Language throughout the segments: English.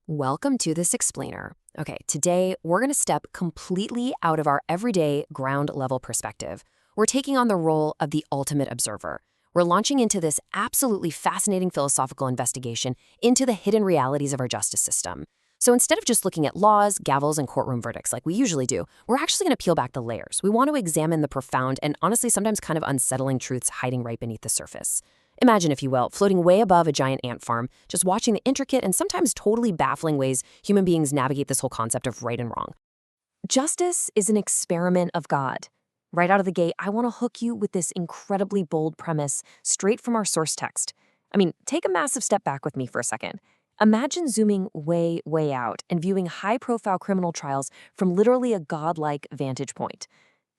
Welcome to this explainer. Okay, today we're going to step completely out of our everyday ground level perspective. We're taking on the role of the ultimate observer. We're launching into this absolutely fascinating philosophical investigation into the hidden realities of our justice system. So instead of just looking at laws, gavels, and courtroom verdicts like we usually do, we're actually going to peel back the layers. We want to examine the profound and honestly sometimes kind of unsettling truths hiding right beneath the surface. Imagine, if you will, floating way above a giant ant farm, just watching the intricate and sometimes totally baffling ways human beings navigate this whole concept of right and wrong. Justice is an experiment of God. Right out of the gate, I want to hook you with this incredibly bold premise straight from our source text. Take a massive step back with me for a second. Imagine zooming way, way out and viewing high-profile criminal trials from literally a godlike vantage point.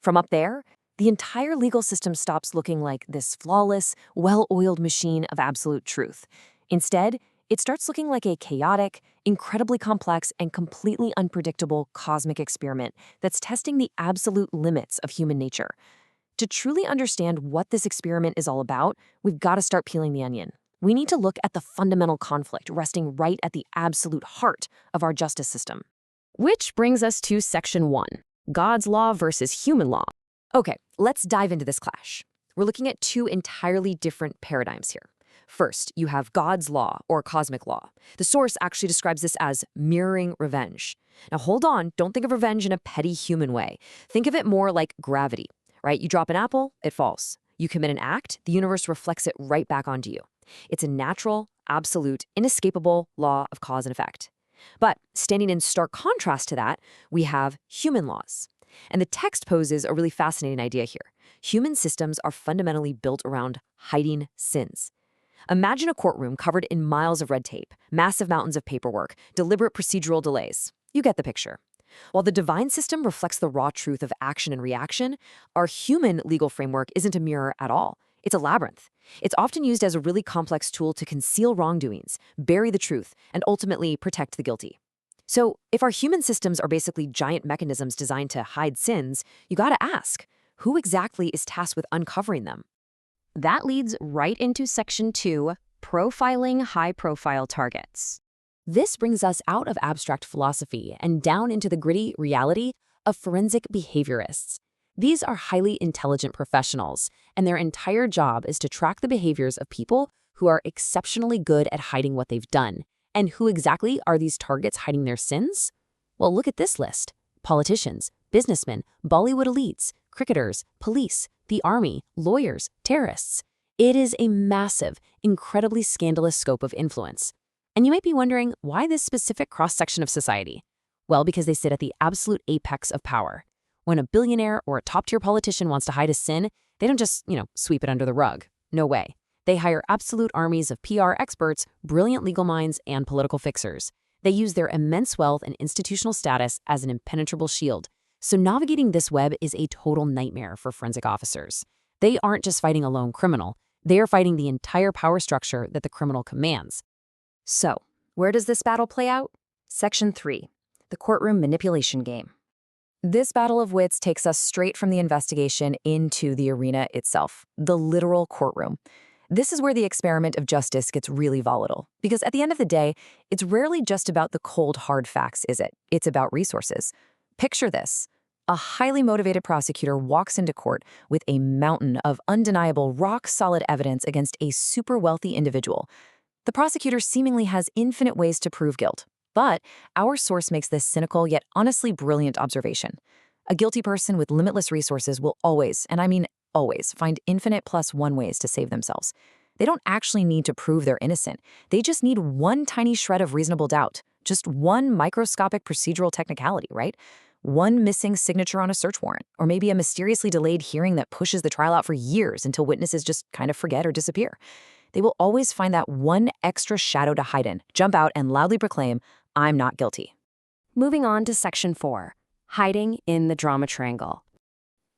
From up there, the entire legal system stops looking like this flawless, well-oiled machine of absolute truth. Instead, it starts looking like a chaotic, incredibly complex, and completely unpredictable cosmic experiment that's testing the absolute limits of human nature. To truly understand what this experiment is all about, we've got to start peeling the onion. We need to look at the fundamental conflict resting right at the absolute heart of our justice system. Which brings us to Section 1, God's law versus human law. Okay, let's dive into this clash. We're looking at two entirely different paradigms here. First, you have God's law, or cosmic law. The source actually describes this as mirroring revenge. Now hold on, don't think of revenge in a petty human way. Think of it more like gravity, right? You drop an apple, it falls. You commit an act, the universe reflects it right back onto you. It's a natural, absolute, inescapable law of cause and effect. But standing in stark contrast to that, we have human laws. And the text poses a really fascinating idea here. Human systems are fundamentally built around hiding sins. Imagine a courtroom covered in miles of red tape, massive mountains of paperwork, deliberate procedural delays. You get the picture. While the divine system reflects the raw truth of action and reaction, our human legal framework isn't a mirror at all. It's a labyrinth. It's often used as a really complex tool to conceal wrongdoings, bury the truth, and ultimately protect the guilty. So, if our human systems are basically giant mechanisms designed to hide sins, you gotta ask, who exactly is tasked with uncovering them? That leads right into Section 2, profiling high-profile targets. This brings us out of abstract philosophy and down into the gritty reality of forensic behaviorists. These are highly intelligent professionals, and their entire job is to track the behaviors of people who are exceptionally good at hiding what they've done. And who exactly are these targets hiding their sins? Well, look at this list. Politicians, businessmen, Bollywood elites, cricketers, police, the army, lawyers, terrorists. It is a massive, incredibly scandalous scope of influence. And you might be wondering, why this specific cross-section of society? Well, because they sit at the absolute apex of power. When a billionaire or a top-tier politician wants to hide a sin, they don't just, sweep it under the rug. No way. They hire absolute armies of PR experts, brilliant legal minds, and political fixers. They use their immense wealth and institutional status as an impenetrable shield. So navigating this web is a total nightmare for forensic officers. They aren't just fighting a lone criminal. They are fighting the entire power structure that the criminal commands. So, where does this battle play out? Section 3, the courtroom manipulation game. This battle of wits takes us straight from the investigation into the arena itself, the literal courtroom. This is where the experiment of justice gets really volatile, because at the end of the day, it's rarely just about the cold, hard facts, is it? It's about resources. Picture this. A highly motivated prosecutor walks into court with a mountain of undeniable, rock-solid evidence against a super wealthy individual. The prosecutor seemingly has infinite ways to prove guilt, but our source makes this cynical yet honestly brilliant observation. A guilty person with limitless resources will always, and I mean always, find infinite plus one ways to save themselves. They don't actually need to prove they're innocent. They just need one tiny shred of reasonable doubt, just one microscopic procedural technicality, right? One missing signature on a search warrant, or maybe a mysteriously delayed hearing that pushes the trial out for years until witnesses just kind of forget or disappear. They will always find that one extra shadow to hide in, jump out, and loudly proclaim, "I'm not guilty." Moving on to Section 4, hiding in the drama triangle.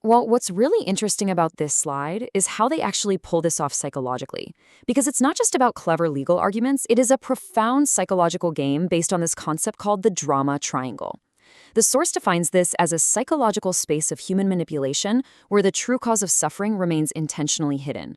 Well, what's really interesting about this slide is how they actually pull this off psychologically. Because it's not just about clever legal arguments, it is a profound psychological game based on this concept called the drama triangle. The source defines this as a psychological space of human manipulation where the true cause of suffering remains intentionally hidden.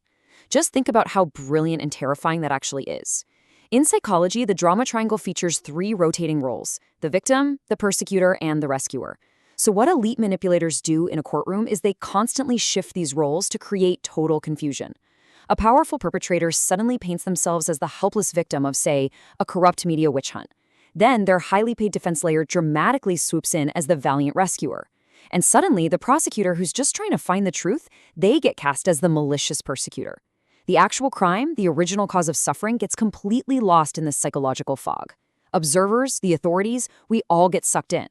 Just think about how brilliant and terrifying that actually is. In psychology, the drama triangle features three rotating roles: the victim, the persecutor, and the rescuer. So what elite manipulators do in a courtroom is they constantly shift these roles to create total confusion. A powerful perpetrator suddenly paints themselves as the helpless victim of, say, a corrupt media witch hunt. Then their highly paid defense lawyer dramatically swoops in as the valiant rescuer. And suddenly, the prosecutor who's just trying to find the truth, they get cast as the malicious persecutor. The actual crime, the original cause of suffering, gets completely lost in this psychological fog. Observers, the authorities, we all get sucked in.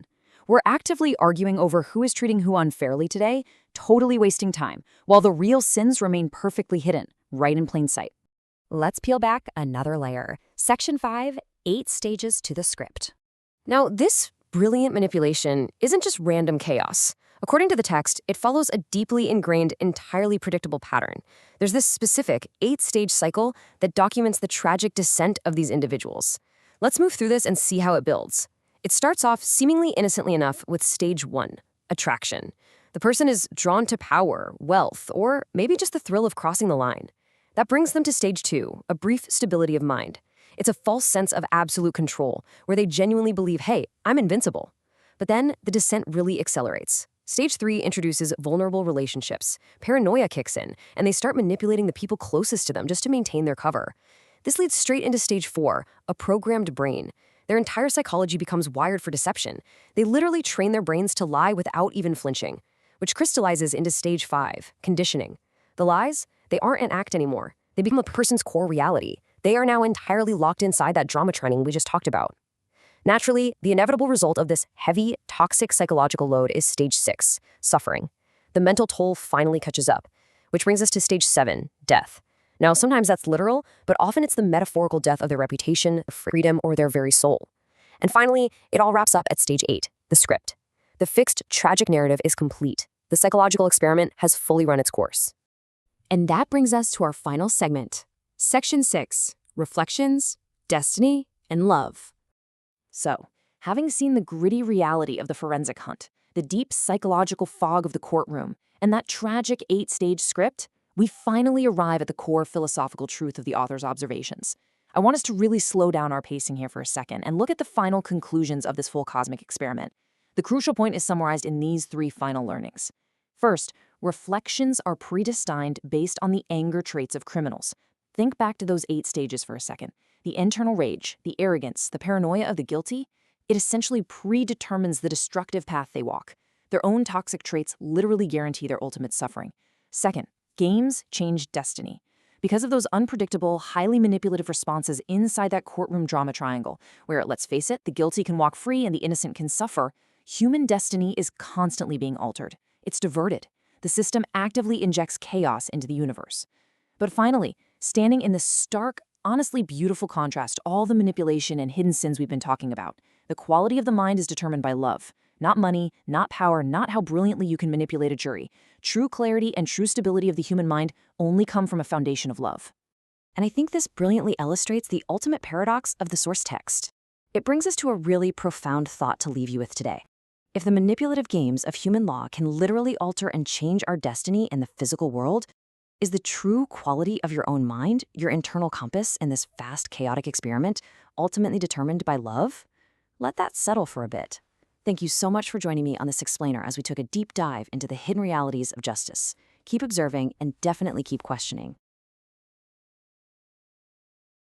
We're actively arguing over who is treating who unfairly today, totally wasting time, while the real sins remain perfectly hidden, right in plain sight. Let's peel back another layer. Section 5, 8 stages to the script. Now, this brilliant manipulation isn't just random chaos. According to the text, it follows a deeply ingrained, entirely predictable pattern. There's this specific 8-stage cycle that documents the tragic descent of these individuals. Let's move through this and see how it builds. It starts off seemingly innocently enough with stage 1, attraction. The person is drawn to power, wealth, or maybe just the thrill of crossing the line. That brings them to stage 2, a brief stability of mind. It's a false sense of absolute control, where they genuinely believe, hey, I'm invincible. But then the descent really accelerates. Stage 3 introduces vulnerable relationships. Paranoia kicks in, and they start manipulating the people closest to them just to maintain their cover. This leads straight into stage 4, a programmed brain. Their entire psychology becomes wired for deception. They literally train their brains to lie without even flinching, which crystallizes into stage 5, conditioning. The lies, they aren't an act anymore. They become a person's core reality. They are now entirely locked inside that drama training we just talked about. Naturally, the inevitable result of this heavy, toxic psychological load is stage 6, suffering. The mental toll finally catches up, which brings us to stage 7, death. Now, sometimes that's literal, but often it's the metaphorical death of their reputation, freedom, or their very soul. And finally, it all wraps up at stage 8, the script. The fixed, tragic narrative is complete. The psychological experiment has fully run its course. And that brings us to our final segment. Section 6, Reflections, Destiny, and Love. So, having seen the gritty reality of the forensic hunt, the deep psychological fog of the courtroom, and that tragic 8-stage script, we finally arrive at the core philosophical truth of the author's observations. I want us to really slow down our pacing here for a second and look at the final conclusions of this full cosmic experiment. The crucial point is summarized in these 3 final learnings. First, reflections are predestined based on the anger traits of criminals. Think back to those 8 stages for a second. The internal rage, the arrogance, the paranoia of the guilty, it essentially predetermines the destructive path they walk. Their own toxic traits literally guarantee their ultimate suffering. Second, games change destiny. Because of those unpredictable, highly manipulative responses inside that courtroom drama triangle, where, let's face it, the guilty can walk free and the innocent can suffer, human destiny is constantly being altered. It's diverted. The system actively injects chaos into the universe. But finally, standing in the stark, honestly beautiful contrast to all the manipulation and hidden sins we've been talking about, the quality of the mind is determined by love. Not money, not power, not how brilliantly you can manipulate a jury. True clarity and true stability of the human mind only come from a foundation of love. And I think this brilliantly illustrates the ultimate paradox of the source text. It brings us to a really profound thought to leave you with today. If the manipulative games of human law can literally alter and change our destiny in the physical world, is the true quality of your own mind, your internal compass in this vast, chaotic experiment, ultimately determined by love? Let that settle for a bit. Thank you so much for joining me on this explainer as we took a deep dive into the hidden realities of justice. Keep observing and definitely keep questioning.